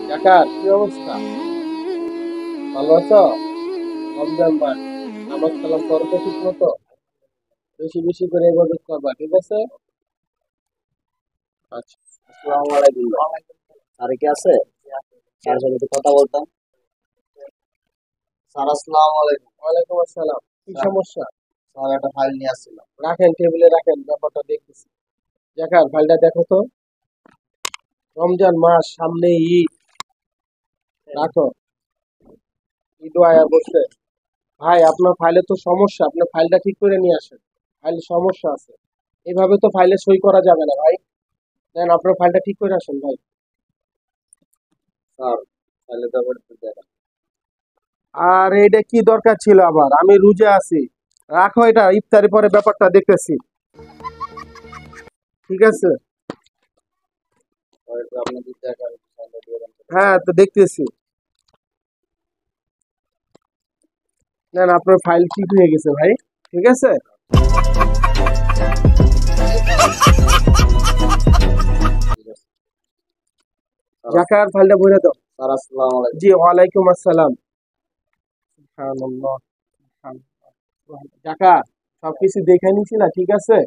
কাকা কি অবস্থা? ভালো আছো? রমজান মাস, নামাজ কালাম করো তো ঠিক মতো, বেশি বেশি করে ইবাদত করবা, ঠিক আছে? আচ্ছা। আসসালামু আলাইকুম ভাই। স্যার কি আছে? স্যারের সাথে একটু কথা বলতাম। স্যার আসসালামু আলাইকুম। ওয়ালাইকুম আসসালাম। কি স্যার, সমস্যা? স্যার একটা ফাইল নিয়ে আসছিলাম। রাখেন, টেবিলে রাখেন, ব্যাপারটা দেখতেছি। জাকার ফাইলটা দেখো তো। রমজান মাস সামনে, ঈদ। রাখো, ঈদ আয়া বসছে। ভাই আপনার ফাইলে তো সমস্যা, আপনার ফাইলটা ঠিক করে নিয়ে আসেন। ফাইলে সমস্যা আছে, এইভাবে তো ফাইলে সই করা যাবে না ভাই। দেন আপনার ফাইলটা ঠিক করে আসেন ভাই। স্যার, ফাইলের ব্যাপারে একটু দেখেন। আর এটা কি দরকার ছিল আবার? আমি রোজা আছি। রাখো এটা, ইফতারি পরে ব্যাপারটা দেখতেছি, ঠিক আছে? স্যার, একটু আপনাদের দেখেন, ফাইলটা দিয়ে দেন তো। হ্যাঁ, তো দেখতেছি। না আপনার ফাইল ঠিক হয়ে গেছে ভাই, ঠিক আছে। ঠিক আছে। স্যার জাকার ফাইলটা ভরে দাও। স্যার আসসালামু আলাইকুম। জি ওয়ালাইকুম আসসালাম। সুবহানাল্লাহ, সুবহানাল্লাহ। জাকার সবকিছু দেখে নিছি না, ঠিক আছে?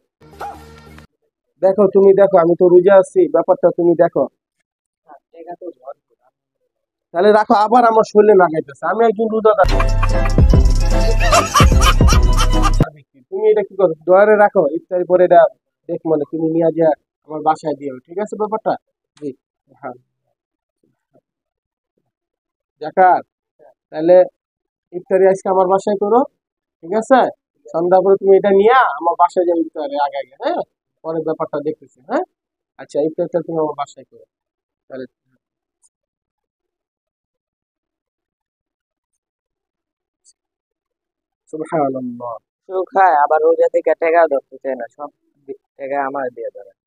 দেখো, তুমি দেখো, আমি তো রোজা আছি, ব্যাপারটা তুমি দেখো। তাহলে রাখো, আবার আমার শরীরে লাগাইতেছে, আমি একজন রোজাদার। তুমি এটা কি করো, ডয়ারে রাখো, ইফতারি পরে এটা দেখ, মানে তুমি নিয়ে যা আমার বাসায় দিও, ঠিক আছে ব্যাপারটা? জি। হ্যাঁ। জাকার, তাহলে ইফতারি আজকে আমার বাসায় করো, ঠিক আছে? সন্ধ্যা করে তুমি এটা নিয়ে আমার বাসায় যাও ইফতারি আগে আগে, হ্যাঁ? পরে ব্যাপারটা দেখতেছি, হ্যাঁ? আচ্ছা, ইফতারটা তুমি আমার বাসায় করো তাহলে। সুবহানাল্লাহ। শুধু খায় আবার রোজা থেকে টাকা ধরতে চায় না, সব টাকা আমার দিয়ে দেয়।